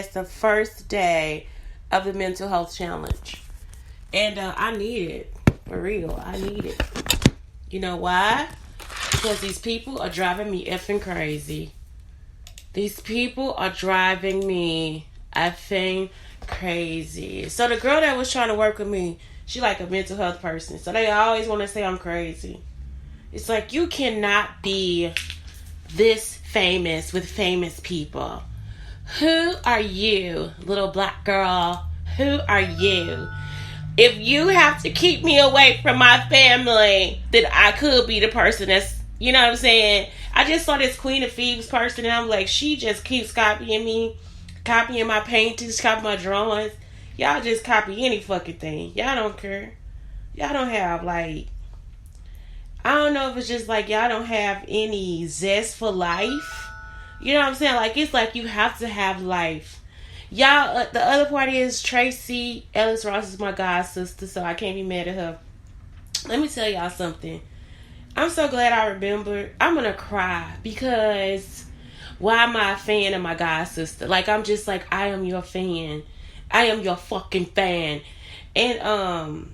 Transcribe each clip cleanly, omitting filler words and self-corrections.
as the first day of the mental health challenge. And I need it. For real. I need it. You know why? Because these people are driving me effing crazy. These people are driving me effing crazy. So the girl that was trying to work with me, she like a mental health person. So they always want to say I'm crazy. It's like, you cannot be this famous with famous people. Who are you, little black girl? Who are you? If you have to keep me away from my family, then I could be the person that's, you know what I'm saying? I just saw this Queen of Thieves person, and I'm like, she just keeps copying me, copying my paintings, copying my drawings. Y'all just copy any fucking thing. Y'all don't care. Y'all don't have, like, I don't know if it's just like y'all don't have any zest for life. You know what I'm saying? Like, it's like you have to have life. Y'all, the other part is Tracy Ellis Ross is my god sister, so I can't be mad at her. Let me tell y'all something. I'm so glad I remembered. I'm gonna cry because why am I a fan of my god sister? Like, I'm just like, I am your fan. I am your fucking fan. And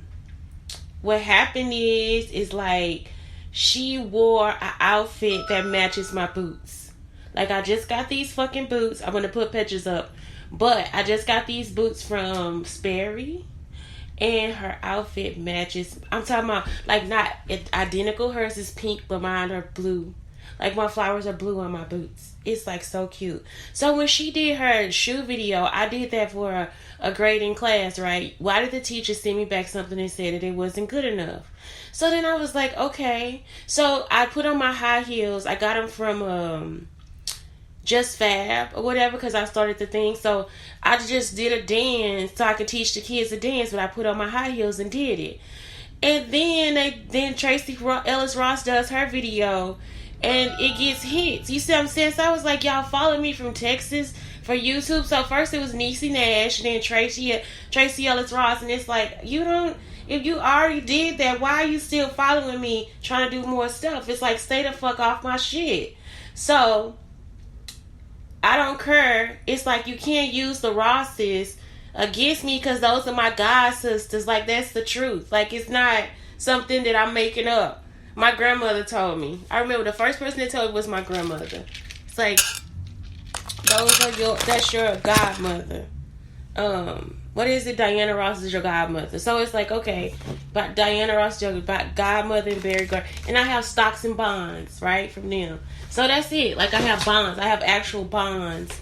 what happened is like she wore an outfit that matches my boots. Like, I just got these fucking boots. I'm gonna put pictures up. But I just got these boots from Sperry, and her outfit matches. I'm talking about, like, not identical. Hers is pink, but mine are blue. Like, my flowers are blue on my boots. It's, like, so cute. So when she did her shoe video, I did that for a grading class, right? Why did the teacher send me back something and said that it wasn't good enough? So then I was like, okay. So I put on my high heels. I got them from Just Fab or whatever, because I started the thing. So I just did a dance so I could teach the kids to dance, but I put on my high heels and did it. And then Tracy Ellis Ross does her video, and it gets hits. You see what I'm saying? So I was like, y'all follow me from Texas for YouTube. So first it was Niecy Nash, and then Tracy Ellis Ross, and it's like, if you already did that, why are you still following me trying to do more stuff? It's like, stay the fuck off my shit. So I don't care. It's like, you can't use the Rosses against me because those are my god sisters. Like, that's the truth. Like, it's not something that I'm making up. My grandmother told me. I remember the first person that told me was my grandmother. It's like, that's your godmother. What is it? Diana Ross is your godmother. So it's like, okay, but Diana Ross is your godmother and Barry Gardner. And I have stocks and bonds, right, from them. So that's it. Like, I have bonds. I have actual bonds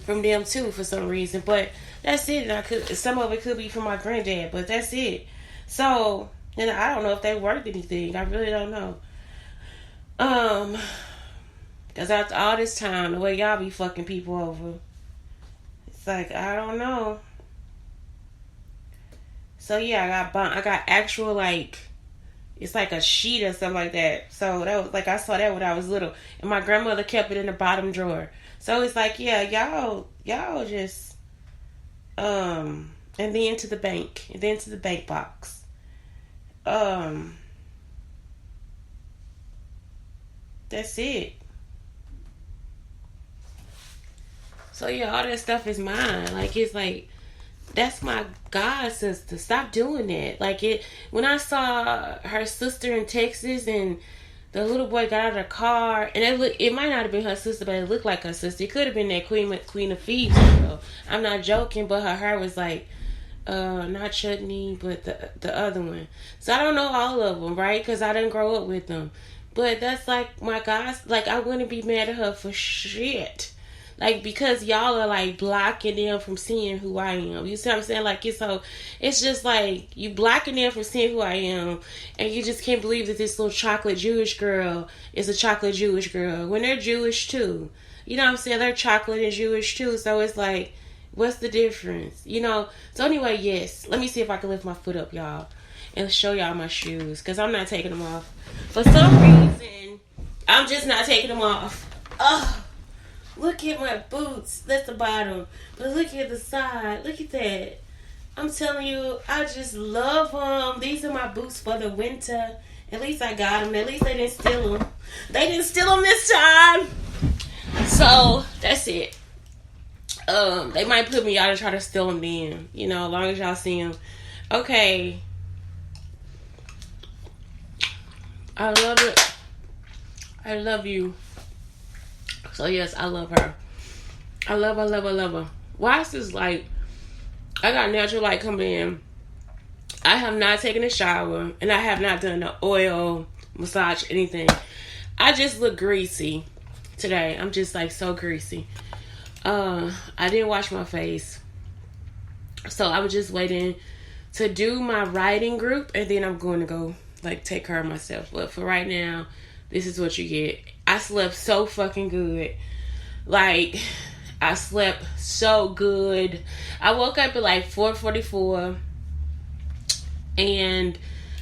from them too for some reason. But that's it. And some of it could be from my granddad, but that's it. So, and I don't know if they worth anything. I really don't know. Because after all this time, the way y'all be fucking people over, it's like, I don't know. So yeah, I got actual, like, it's like a sheet or something like that. So that was like, I saw that when I was little, and my grandmother kept it in the bottom drawer. So it's like, yeah, y'all just and then to the bank, and then to the bank box. That's it. So yeah, all that stuff is mine. Like, it's like, that's my god sister. Stop doing that. Like, when I saw her sister in Texas, and the little boy got out of the car, and it might not have been her sister, but it looked like her sister. It could have been that Queen of Thieves girl. I'm not joking, but her hair was like, not Chutney, but the other one. So I don't know all of them, right? Because I didn't grow up with them. But that's like my god. Like, I wouldn't be mad at her for shit. Like, because y'all are, like, blocking them from seeing who I am. You see what I'm saying? Like, it's just like, you blocking them from seeing who I am, and you just can't believe that this little chocolate Jewish girl is a chocolate Jewish girl, when they're Jewish too. You know what I'm saying? They're chocolate and Jewish too. So it's like, what's the difference? You know? So anyway, yes. Let me see if I can lift my foot up, y'all, and show y'all my shoes, because I'm not taking them off. For some reason, I'm just not taking them off. Ugh. Look at my boots. That's the bottom. But look at the side. Look at that. I'm telling you, I just love them. These are my boots for the winter. At least I got them. At least they didn't steal them. They didn't steal them this time. So, that's it. They might put me out and try to steal them then. You know, as long as y'all see them. Okay. I love it. I love you. So yes, I love her. I love her. Why is this like, I got natural light coming in. I have not taken a shower. And I have not done the oil, massage, anything. I just look greasy today. I'm just like so greasy. I didn't wash my face. So I was just waiting to do my writing group. And then I'm going to go like take care of myself. But for right now, this is what you get. I slept so fucking good. Like, I slept so good. I woke up at like 4:44. And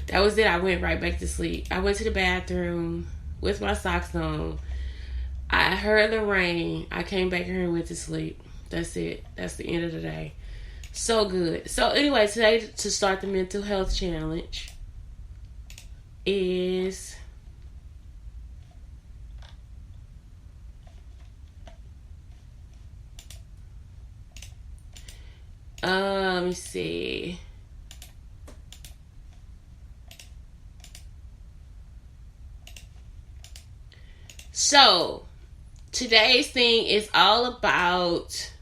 that was it. I went right back to sleep. I went to the bathroom with my socks on. I heard the rain. I came back here and went to sleep. That's it. That's the end of the day. So good. So anyway, today to start the mental health challenge is let me see. So today's thing is all about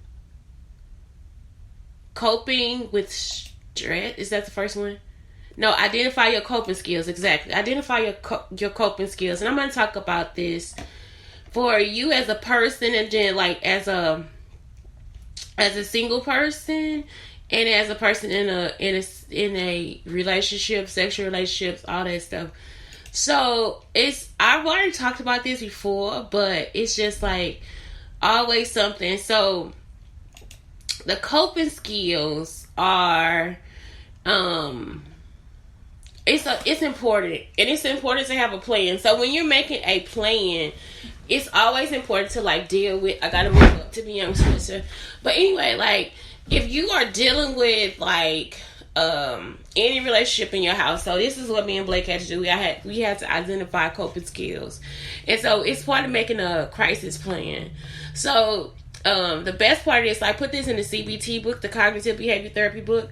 coping with stress. Is that the first one? No, identify your coping skills. Exactly. Identify your coping skills. And I'm going to talk about this for you as a person, and then like as a single person, and as a person in a relationship, sexual relationships, all that stuff. So I've already talked about this before, but it's just like always something. So the coping skills are it's important, and it's important to have a plan. So when you're making a plan, it's always important to like deal with, I gotta move up to be young sister. But anyway, like if you are dealing with like any relationship in your house, so this is what me and Blake had to do. We had to identify coping skills, and so it's part of making a crisis plan. So the best part is, I put this in the CBT book, the Cognitive Behavior Therapy book.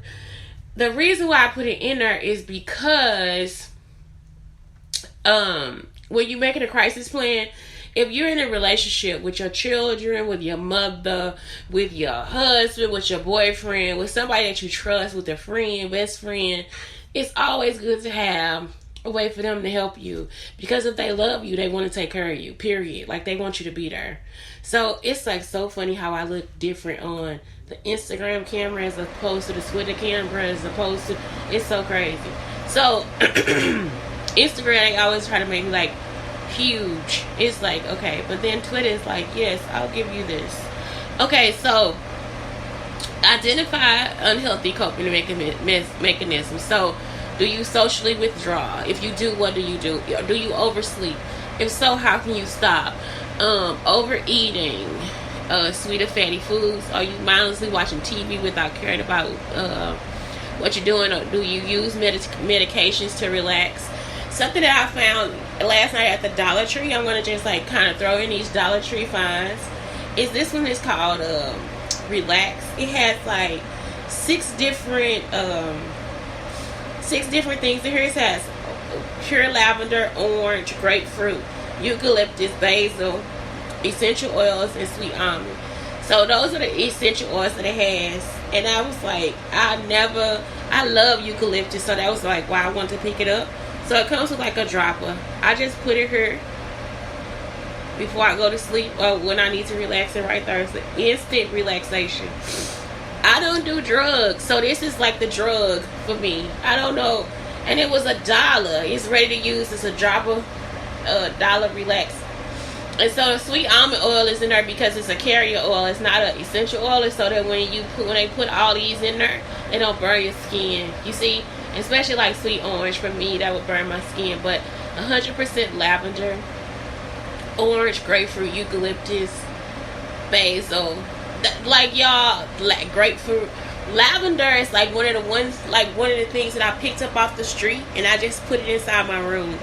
The reason why I put it in there is because when you're making a crisis plan, if you're in a relationship with your children, with your mother, with your husband, with your boyfriend, with somebody that you trust, with a friend, best friend, it's always good to have a way for them to help you. Because if they love you, they want to take care of you, period. Like, they want you to be there. So it's like so funny how I look different on the Instagram camera as opposed to the Twitter camera, as opposed to, it's so crazy. So Instagram, they always try to make me like huge. It's like, okay, but then Twitter is like, yes, I'll give you this. Okay, so identify unhealthy coping mechanisms. So, do you socially withdraw? If you do, what do you do? Do you oversleep? If so, how can you stop? Overeating, sweet or fatty foods. Are you mindlessly watching TV without caring about what you're doing? Or do you use medications to relax? Something that I found last night at the Dollar Tree, I'm going to just like kind of throw in these Dollar Tree finds, is this one is called Relax. It has like six different things in here. It has pure lavender, orange, grapefruit, eucalyptus, basil, essential oils, and sweet almond. So those are the essential oils that it has. And I was like, I love eucalyptus, so that was like why I wanted to pick it up. So it comes with like a dropper. I just put it here before I go to sleep, or when I need to relax, it right there. It's an instant relaxation. I don't do drugs, so this is like the drug for me. I don't know. And it was $1. It's ready to use. It's a dropper, $1 relax. And so the sweet almond oil is in there because it's a carrier oil. It's not an essential oil, so that when they put all these in there, they don't burn your skin. You see, especially like sweet orange, for me, that would burn my skin. But 100% lavender, orange, grapefruit, eucalyptus, basil. Like, y'all, like grapefruit, lavender is like one of the things that I picked up off the street, and I just put it inside my room.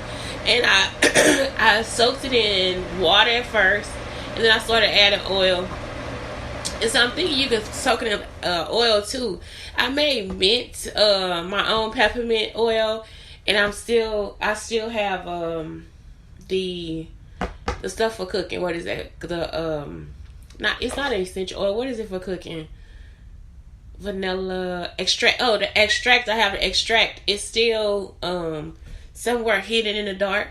And I soaked it in water at first, and then I started adding oil. And so I'm thinking you could soak in oil too. I made mint, my own peppermint oil, and I still have the the stuff for cooking. What is that? Not, it's not an essential oil. What is it for cooking? Vanilla extract. Oh, the extract. I have the extract. It's still somewhere hidden in the dark,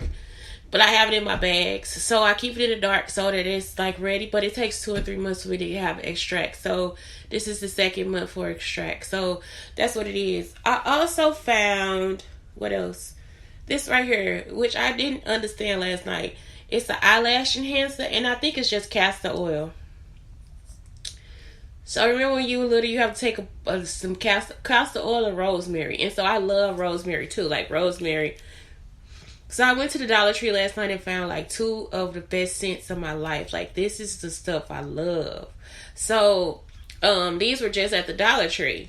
but I have it in my bags. So I keep it in the dark so that it's like ready. But it takes 2 or 3 months for me to have extract. So this is the second month for extract. So that's what it is. I also found, what else? This right here, which I didn't understand last night. It's an eyelash enhancer, and I think it's just castor oil. So remember when you were little, you have to take some castor oil and rosemary. And so I love rosemary too, like rosemary. So I went to the Dollar Tree last night and found like 2 of the best scents of my life. Like, this is the stuff I love. So these were just at the Dollar Tree.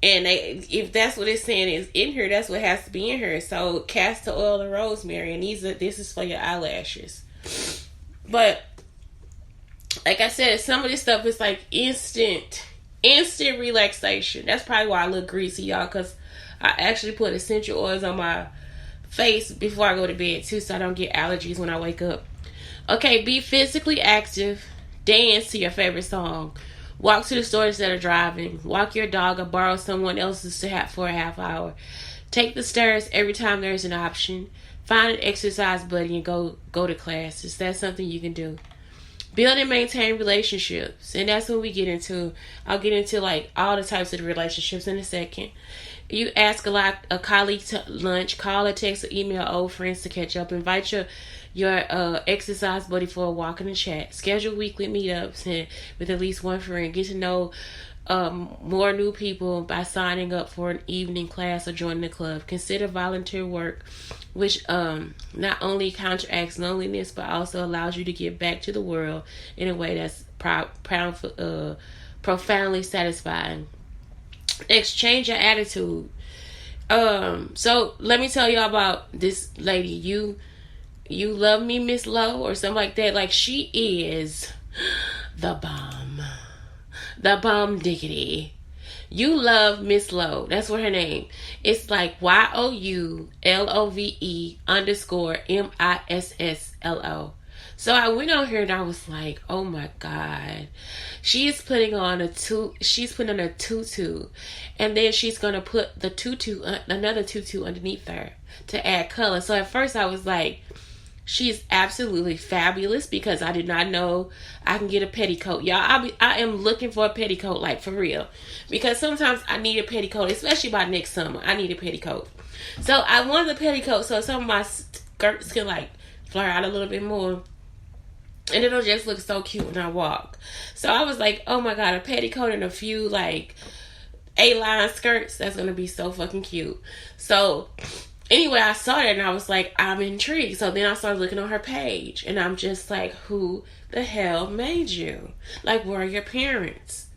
And if that's what it's saying is in here, that's what has to be in here. So castor oil and rosemary, and this is for your eyelashes. But like I said, some of this stuff is like instant relaxation. That's probably why I look greasy, y'all, because I actually put essential oils on my face before I go to bed too, so I don't get allergies when I wake up. Okay, be physically active. Dance to your favorite song. Walk to the store instead of driving. Walk your dog or borrow someone else's for a half hour. Take the stairs every time there's an option. Find an exercise buddy and go to classes. That's something you can do. Build and maintain relationships. And that's what we get into. I'll get into like all the types of relationships in a second. You ask a colleague to lunch. Call or text or email old friends to catch up. Invite your exercise buddy for a walk in the chat. Schedule weekly meetups and with at least one friend. Get to know more new people by signing up for an evening class or joining a club. Consider volunteer work, which not only counteracts loneliness but also allows you to give back to the world in a way that's profoundly satisfying. Exchange your attitude. So let me tell y'all about this lady. You love me, Miss Lowe, or something like that. Like, she is the bomb. The bomb diggity. You love Miss Lowe. That's what her name. It's like YOULOVE_MISSLO. So I went on here and I was like, oh my God. She's putting on a tutu. And then she's going to put the another tutu underneath her to add color. So at first I was like, she's absolutely fabulous, because I did not know I can get a petticoat. Y'all, I am looking for a petticoat, like, for real. Because sometimes I need a petticoat, especially by next summer. I need a petticoat. So I wanted a petticoat so some of my skirts can, like, flare out a little bit more. And it'll just look so cute when I walk. So I was like, oh my God, a petticoat and a few, like, A-line skirts. That's going to be so fucking cute. So anyway, I saw that and I was like, I'm intrigued. So then I started looking on her page. And I'm just like, who the hell made you? Like, where are your parents?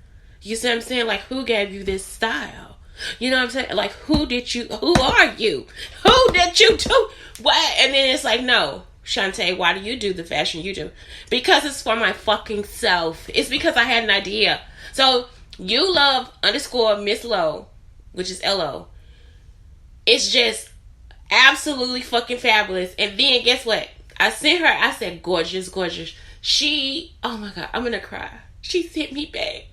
You see what I'm saying? Like, who gave you this style? You know what I'm saying? Like, who are you? Who did you do? What? And then it's like, no. Shantae, why do you do the fashion you do? Because it's for my fucking self. It's because I had an idea. So, you love _Miss Lowe, which is LO. It's just absolutely fucking fabulous. And then guess what? I sent her, I said, gorgeous, gorgeous. Oh my God, I'm gonna cry. She sent me back.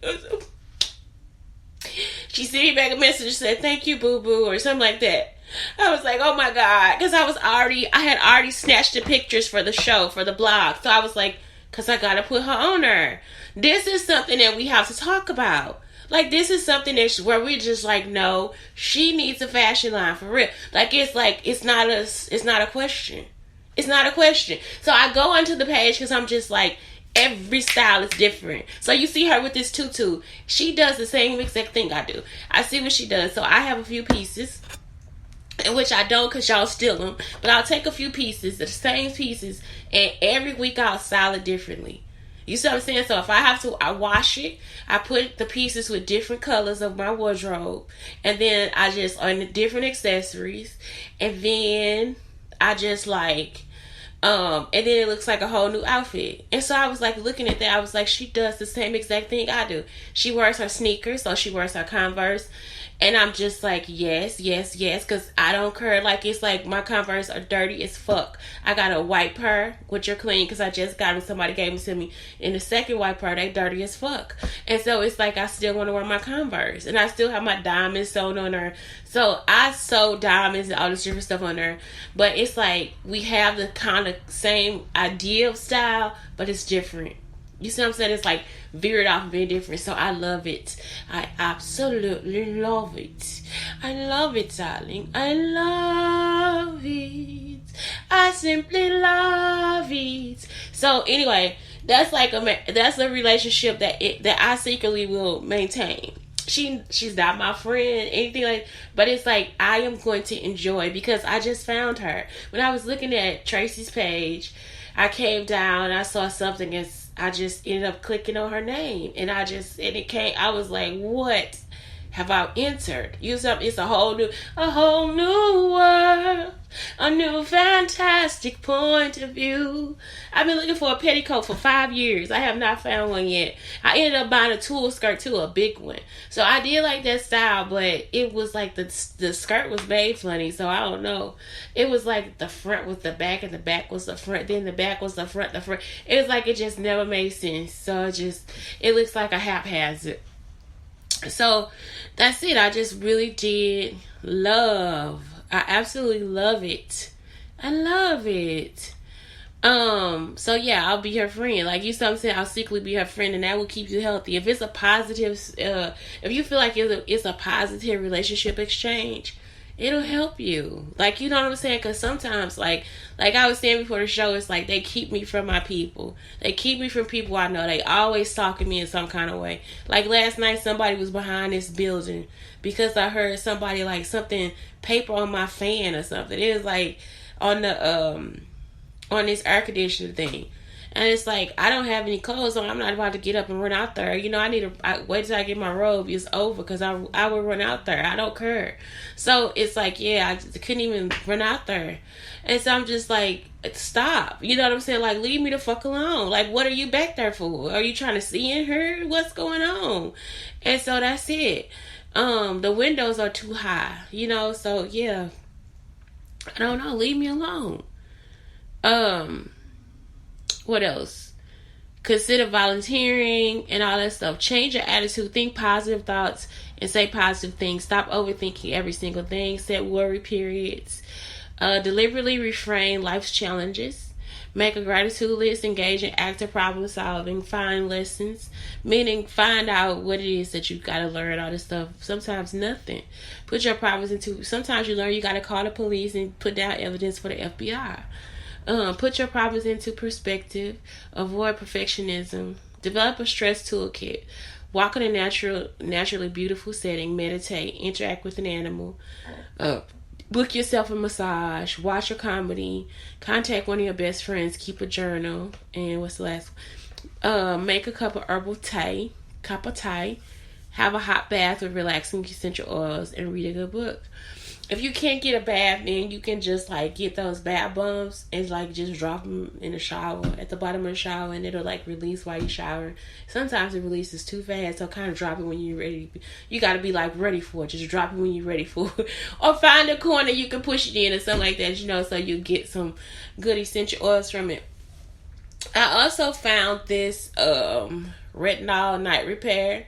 She sent me back a message and said, thank you, boo boo, or something like that. I was like, oh my God, because I had already snatched the pictures for the show, for the blog. So I was like, because I gotta put her on there. This is something that we have to talk about. Like, this is something where we're just like, no, she needs a fashion line for real. It's not a question. It's not a question. So I go onto the page because I'm just like, every style is different. So you see her with this tutu. She does the same exact thing I do. I see what she does. So I have a few pieces, in which I don't, because y'all steal them. But I'll take a few pieces, the same pieces, and every week I'll style it differently. You see what I'm saying? So if I have to, I wash it. I put the pieces with different colors of my wardrobe. And then I just, on the different accessories. And then I just like And then it looks like a whole new outfit. And so I was like looking at that. I was like, she does the same exact thing I do. She wears her sneakers, so she wears her Converse. And I'm just like, yes, yes, yes, because I don't care. Like, it's like my Converse are dirty as fuck. I got a white pair, which are clean, because I just got them. Somebody gave them to me. And the second white pair, they dirty as fuck. And so it's like I still want to wear my Converse. And I still have my diamonds sewn on her. So I sew diamonds and all this different stuff on her. But it's like we have the kind of same idea of style, but it's different. You see what I'm saying? It's like veered off and being different. So I love it. I absolutely love it. I love it, darling. I love it. I simply love it. So anyway, that's like that's a relationship that I secretly will maintain. She's not my friend, anything like, but it's like I am going to enjoy because I just found her. When I was looking at Tracy's page, I came down, I saw something, and I just ended up clicking on her name, and it came. I was like, what have I entered? It's a whole new world, a new fantastic point of view. I've been looking for a petticoat for 5 years. I have not found one yet. I ended up buying a tulle skirt too, a big one. So I did like that style, but it was like the skirt was made funny, so I don't know. It was like the front was the back and the back was the front, then the back was the front, It was like it just never made sense. So it looks like a haphazard. So that's it. I just really did love. I absolutely love it. I love it. So yeah, I'll be her friend. Like you said, I'm saying I'll secretly be her friend, and that will keep you healthy. If it's a positive, if you feel like it's a positive relationship exchange, it'll help you. Like, you know what I'm saying? Because sometimes, like I was saying before the show, it's like they keep me from my people. They keep me from people I know. They always stalking me in some kind of way. Like last night, somebody was behind this building because I heard somebody like something paper on my fan or something. It was like on the on this air conditioner thing. And it's like, I don't have any clothes on. I'm not about to get up and run out there. You know, I wait till I get my robe. It's over because I will run out there. I don't care. So it's like, yeah, I couldn't even run out there. And so I'm just like, stop. You know what I'm saying? Like, leave me the fuck alone. Like, what are you back there for? Are you trying to see in her? What's going on? And so that's it. The windows are too high, you know? So yeah, I don't know. Leave me alone. What else? Consider volunteering and all that stuff. Change your attitude. Think positive thoughts and say positive things. Stop overthinking every single thing. Set worry periods. Deliberately reframe life's challenges. Make a gratitude list. Engage in active problem solving. Find lessons. Meaning find out what it is that you got to learn. All this stuff. Sometimes nothing. Put your problems into... Sometimes you learn you got to call the police and put down evidence for the FBI. Put your problems into perspective. Avoid perfectionism. Develop a stress toolkit. Walk in a naturally beautiful setting. Meditate. Interact with an animal. Book yourself a massage. Watch a comedy. Contact one of your best friends. Keep a journal. And what's the last one? Make a cup of herbal tea. Have a hot bath with relaxing essential oils. And read a good book. If you can't get a bath, then you can just like get those bath bombs and like just drop them in the shower, at the bottom of the shower, and it'll like release while you shower. Sometimes it releases too fast, so kind of drop it when you're ready. You got to be like ready for it. Just drop it when you're ready for it. Or find a corner you can push it in or something like that, you know, so you get some good essential oils from it. I also found this Retinol night repair.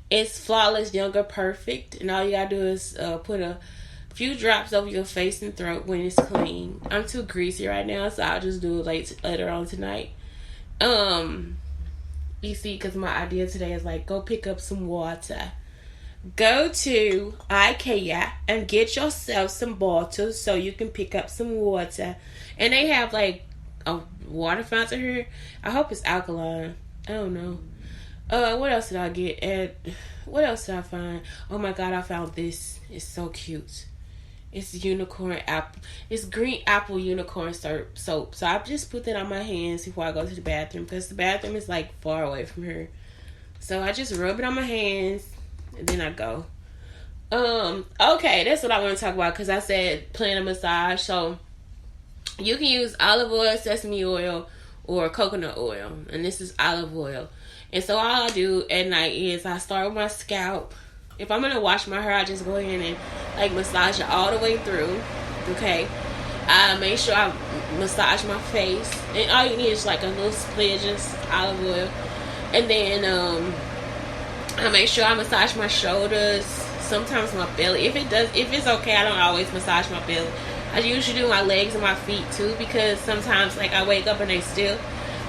It's flawless, younger, perfect, and all you gotta do is put a few drops over your face and throat when it's clean. I'm too greasy right now, so I'll just do it later on tonight. You see, because my idea today is like, go pick up some water. Go to IKEA and get yourself some bottles so you can pick up some water. And they have like a water fountain here. I hope it's alkaline. I don't know. What else did I get? And what else did I find? Oh my god, I found this. It's so cute. It's unicorn apple. It's green apple unicorn soap. So I just put that on my hands before I go to the bathroom, because the bathroom is like far away from here. So I just rub it on my hands and then I go. Okay, that's what I want to talk about, because I said plan a massage. So You can use olive oil, sesame oil, or coconut oil. And this is olive oil. And so all I do at night is I start with my scalp. If I'm going to wash my hair, I just go in and like massage it all the way through. Okay. I make sure I massage my face. And all you need is like a little splidge of olive oil. And then I make sure I massage my shoulders. Sometimes my belly. If it's okay, I don't always massage my belly. I usually do my legs and my feet too, because sometimes like I wake up and they stiff.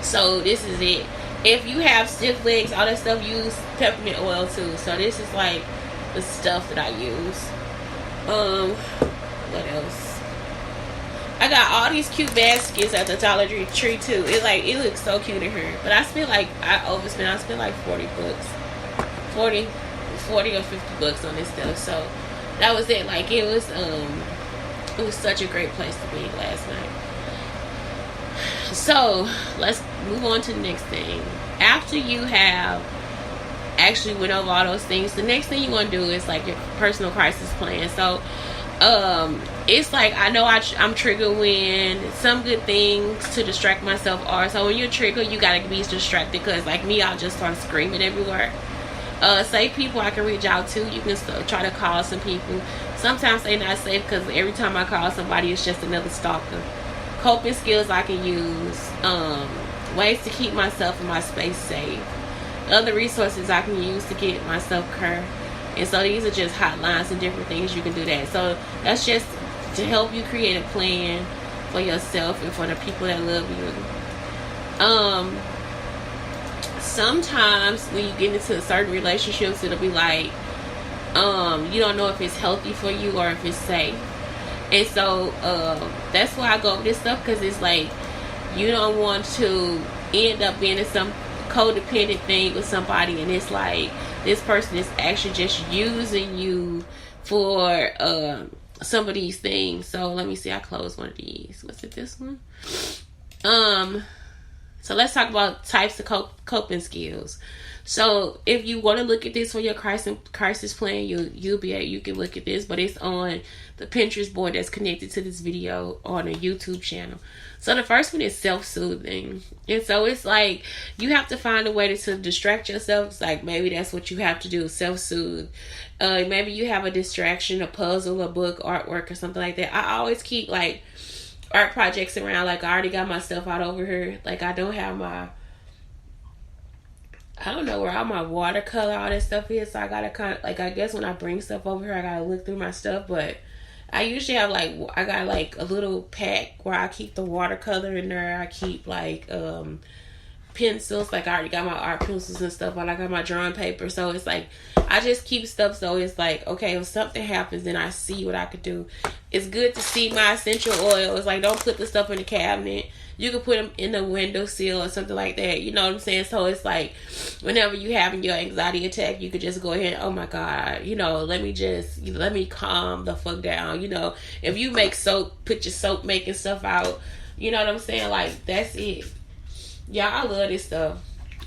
So this is it. If you have stiff legs, all that stuff, use peppermint oil too. So this is like the stuff that I use. What else? I got all these cute baskets at the Dollar Tree too. It looks so cute in here. But I spent like I spent like 40 bucks. 40 or 50 bucks on this stuff. So that was it. Like it was such a great place to be last night. So let's move on to the next thing. After you have actually went over all those things, the next thing you want to do is like your personal crisis plan. So it's like I know I'm triggered when some good things to distract myself are. So when you're triggered, you gotta be distracted, because like me, I'll just start screaming everywhere. Safe people I can reach out to. You can try to call some people. Sometimes they're not safe, because every time I call somebody, it's just another stalker. Coping skills I can use. Ways to keep myself and my space safe. Other resources I can use to get myself care. And so these are just hotlines and different things you can do that. So that's just to help you create a plan for yourself and for the people that love you. Sometimes when you get into certain relationships, it'll be like you don't know if it's healthy for you or if it's safe. And so that's why I go over this stuff, because it's like you don't want to end up being in some codependent thing with somebody, and it's like this person is actually just using you for some of these things. So let me see, I closed one of these. Was it this one? So let's talk about types of coping skills. So if you want to look at this for your crisis plan, you can look at this, but it's on the Pinterest board that's connected to this video on a YouTube channel. So the first one is self-soothing. And so it's like you have to find a way to distract yourself. It's like maybe that's what you have to do, self-soothe. Maybe you have a distraction, a puzzle, a book, artwork, or something like that. I always keep like art projects around. Like I already got my stuff out over here. Like I don't have I don't know where all my watercolor, all that stuff is. So I gotta kind of, like, I guess when I bring stuff over here, I gotta look through my stuff. But I usually have I got like a little pack where I keep the watercolor in there. I keep like pencils. Like I already got my art pencils and stuff, but I got my drawing paper. So it's like I just keep stuff. So it's like, okay, if something happens, then I see what I could do. It's good to see my essential oil. It's like, don't put the stuff in the cabinet. You can put them in the windowsill or something like that. You know what I'm saying? So it's like whenever you having your anxiety attack, you could just go ahead, oh my God, let me calm the fuck down. If you make soap, put your soap making stuff out. You know what I'm saying? Like, that's it. Y'all, I love this stuff.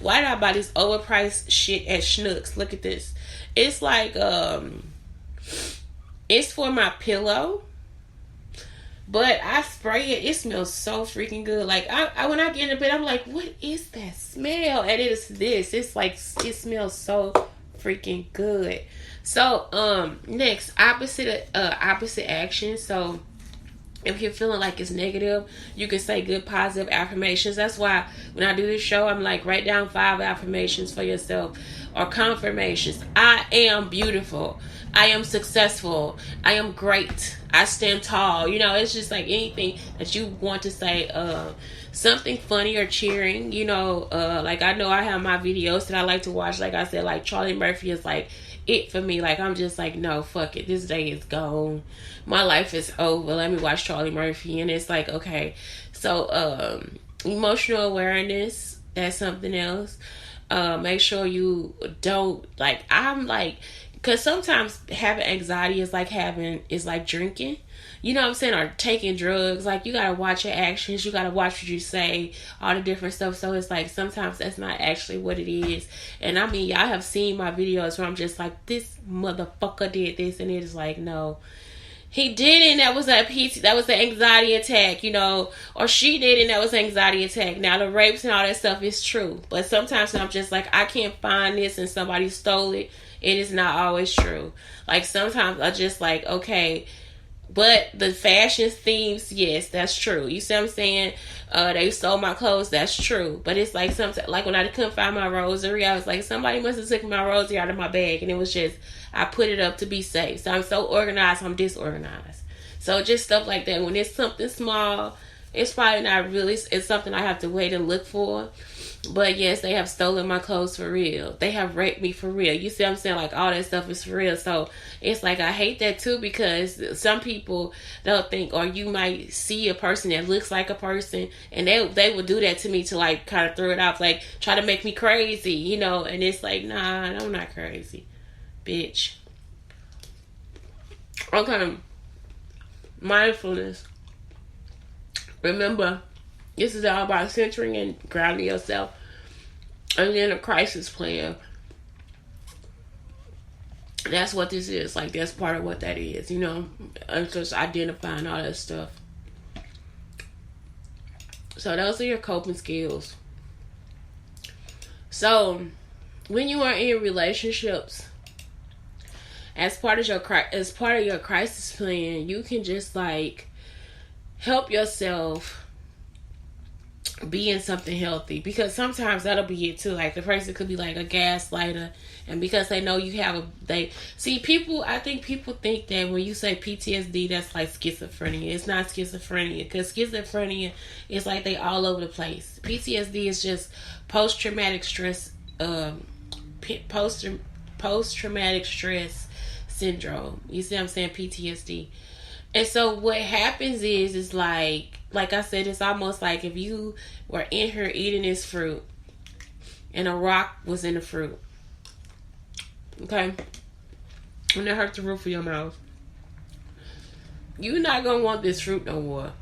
Why did I buy this overpriced shit at Schnucks? Look at this. It's like, it's for my pillow. But I spray it. It smells so freaking good. Like, I when I get in the bed, I'm like, what is that smell? And it is this. It's like, it smells so freaking good. So, next, opposite action. So, if you're feeling like it's negative, you can say good positive affirmations. That's why when I do this show, I'm like, write down 5 affirmations for yourself, or confirmations. I am beautiful. I am successful. I am great. I stand tall. It's just like anything that you want to say. Something funny or cheering. Like I know I have my videos that I like to watch. Like I said, like Charlie Murphy is like it for me. Like I'm just like, no, fuck it. This day is gone. My life is over. Let me watch Charlie Murphy. And it's like, okay. So emotional awareness. That's something else. Make sure you don't because sometimes having anxiety is like drinking, you know what I'm saying, or taking drugs. Like, you gotta watch your actions, you gotta watch what you say, all the different stuff. So it's like sometimes that's not actually what it is. And I mean, y'all have seen my videos where I'm just like, this motherfucker did this, and it is like, no, He did it and that was a PT, that was an anxiety attack, or she did it and that was an anxiety attack. Now the rapes and all that stuff is true. But sometimes I'm just like, I can't find this and somebody stole it. It is not always true. Like sometimes I just like, okay, but the fashion themes, yes, that's true. You see what I'm saying? They stole my clothes, that's true. But it's like sometimes, like when I couldn't find my rosary, I was like, somebody must have taken my rosary out of my bag, and it was just, I put it up to be safe. So I'm so organized, I'm disorganized. So just stuff like that. When it's something small, it's probably not really, it's something I have to wait and look for. But yes, they have stolen my clothes for real. They have raped me for real. You see what I'm saying? Like all that stuff is for real. So it's like I hate that too, because some people, they'll think, or you might see a person that looks like a person, and they will do that to me to like kind of throw it off, like try to make me crazy, and it's like, nah, I'm not crazy, bitch. Okay, mindfulness. Remember, this is all about centering and grounding yourself. And then a crisis plan. That's what this is. Like, that's part of what that is, It's just identifying all that stuff. So those are your coping skills. So, when you are in relationships, as part of your crisis plan, you can just like help yourself be in something healthy, because sometimes that'll be it too. Like the person could be like a gaslighter, and because they know you have I think people think that when you say PTSD, that's like schizophrenia. It's not schizophrenia, because schizophrenia is like they all over the place. PTSD is just post-traumatic stress post-traumatic stress syndrome. You see what I'm saying? PTSD. And so what happens is like I said, it's almost like if you were in here eating this fruit and a rock was in the fruit. Okay? And it hurt the roof of your mouth. You're not going to want this fruit no more.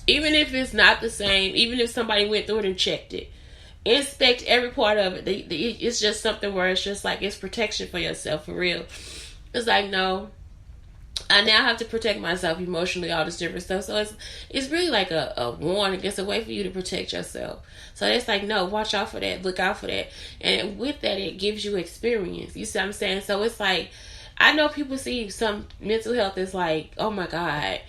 Even if it's not the same, even if somebody went through it and checked it. Inspect every part of it. It's just something where it's just like, it's protection for yourself, for real. It's like, no, I now have to protect myself emotionally, all this different stuff. So it's really like a warning. It's a way for you to protect yourself. So it's like, no, watch out for that. Look out for that. And with that, it gives you experience. You see what I'm saying? So it's like, I know people see some mental health as like, oh my God.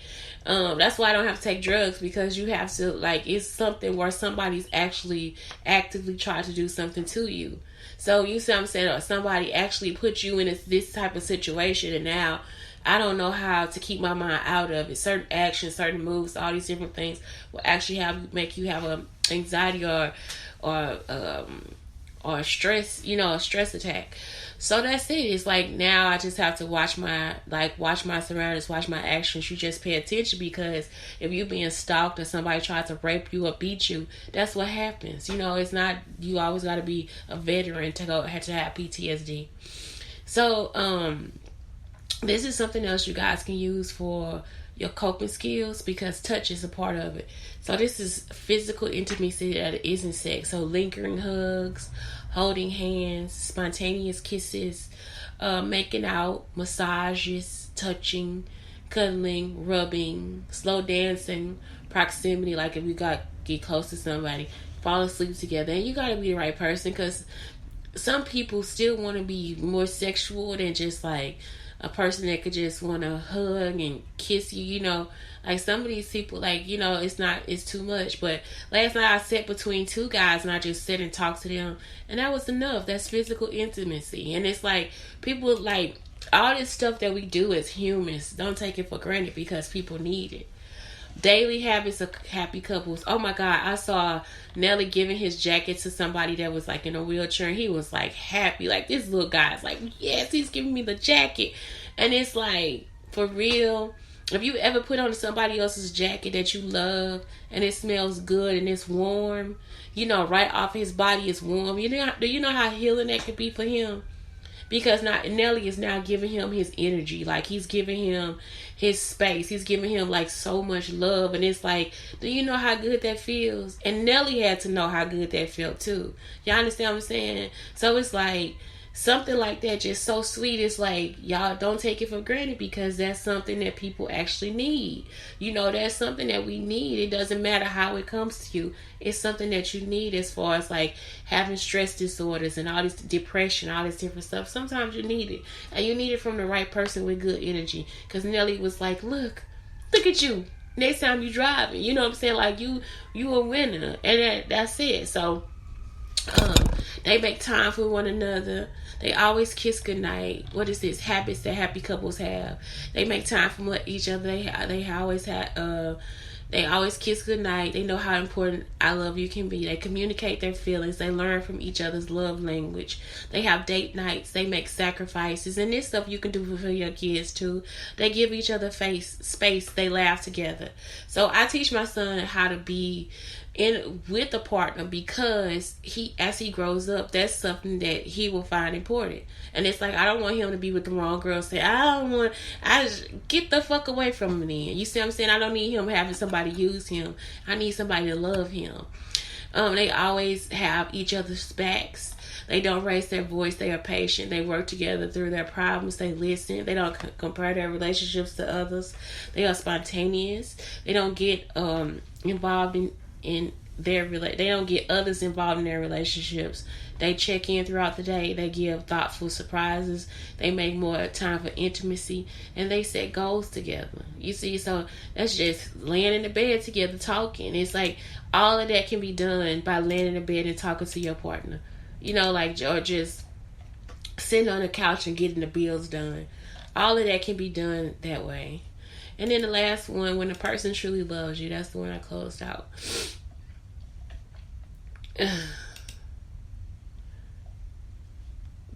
That's why I don't have to take drugs, because you have to, like, it's something where somebody's actually actively trying to do something to you. So you see what I'm saying? Or somebody actually put you in this type of situation, and now I don't know how to keep my mind out of it. Certain actions, certain moves, all these different things will actually make you have a anxiety or stress, a stress attack. So that's it. It's like now I just have to watch my surroundings, watch my actions. You just pay attention, because if you're being stalked or somebody tries to rape you or beat you, that's what happens. It's not, you always got to be a veteran to have PTSD. So, this is something else you guys can use for your coping skills, because touch is a part of it. So this is physical intimacy that isn't sex. So lingering hugs, holding hands, spontaneous kisses, making out, massages, touching, cuddling, rubbing, slow dancing, proximity, like if you get close to somebody, fall asleep together. And you got to be the right person, because some people still want to be more sexual than just like a person that could just want to hug and kiss you, like some of these people, like, it's too much. But last night I sat between two guys and I just sat and talked to them, and that was enough. That's physical intimacy. And it's like, people, like, all this stuff that we do as humans, don't take it for granted, because people need it. Daily habits of happy couples. Oh my God, I saw Nelly giving his jacket to somebody that was like in a wheelchair, and he was like happy. Like, this little guy's like, yes, he's giving me the jacket. And it's like, for real, if you ever put on somebody else's jacket that you love and it smells good and it's warm, right off his body is warm. Do you know how healing that could be for him? Because now Nelly is now giving him his energy. Like, he's giving him his space. He's giving him like so much love. And it's like, do you know how good that feels? And Nelly had to know how good that felt too. Y'all understand what I'm saying? So it's like, something like that, just so sweet. It's like, y'all don't take it for granted, because that's something that people actually need. That's something that we need. It doesn't matter how it comes to you. It's something that you need, as far as like having stress disorders and all this depression, all this different stuff. Sometimes you need it, and you need it from the right person with good energy. Because Nelly was like, look at you. Next time you driving, you know what I'm saying? Like, you a winner, and that's it. So they make time for one another. They always kiss goodnight. What is this? Habits that happy couples have. They make time for each other. They always kiss goodnight. They know how important I love you can be. They communicate their feelings. They learn from each other's love language. They have date nights. They make sacrifices. And this stuff you can do for your kids too. They give each other space. They laugh together. So I teach my son how to be with a partner, because as he grows up, that's something that he will find important. And it's like, I don't want him to be with the wrong girl. Say, I just get the fuck away from me. You see what I'm saying? I don't need him having somebody use him. I need somebody to love him. They always have each other's backs. They don't raise their voice. They are patient. They work together through their problems. They listen. They don't compare their relationships to others. They are spontaneous. They don't get involved in they don't get others involved in their relationships. They check in throughout the day. They give thoughtful surprises. They make more time for intimacy, and they set goals together. You see, so that's just laying in the bed together talking. It's like all of that can be done by laying in the bed and talking to your partner. Or just sitting on the couch and getting the bills done. All of that can be done that way. And then the last one, when a person truly loves you, that's the one I closed out.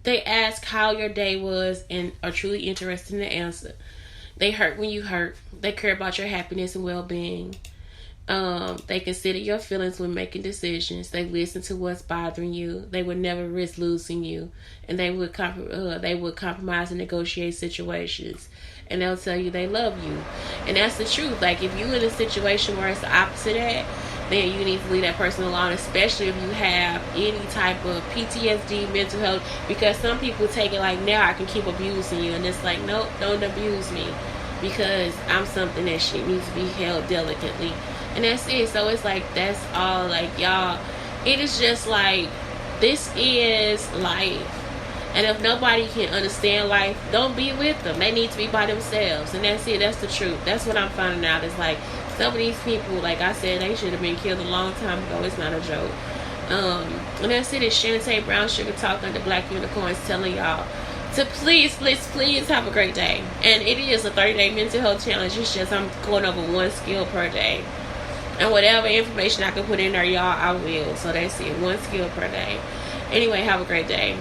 They ask how your day was and are truly interested in the answer. They hurt when you hurt. They care about your happiness and well-being. They consider your feelings when making decisions. They listen to what's bothering you. They would never risk losing you, and they would compromise and negotiate situations. And they'll tell you they love you, and that's the truth. Like, if you're in a situation where it's the opposite of that, then you need to leave that person alone, especially if you have any type of PTSD, mental health, because some people take it like, now I can keep abusing you, and it's like, nope, don't abuse me, because I'm something that shit needs to be held delicately. And that's it. So it's like, that's all. Like, y'all, it is just like, this is life. And if nobody can understand life, don't be with them. They need to be by themselves. And that's it. That's the truth. That's what I'm finding out. It's like, some of these people, like I said, they should have been killed a long time ago. It's not a joke. And that's it. It's Shantae Brown Sugar Talk under Black Unicorns, telling y'all to please have a great day. And it is a 30-day mental health challenge. It's just, I'm going over one skill per day. And whatever information I can put in there, y'all, I will. So that's it. One skill per day. Anyway, have a great day.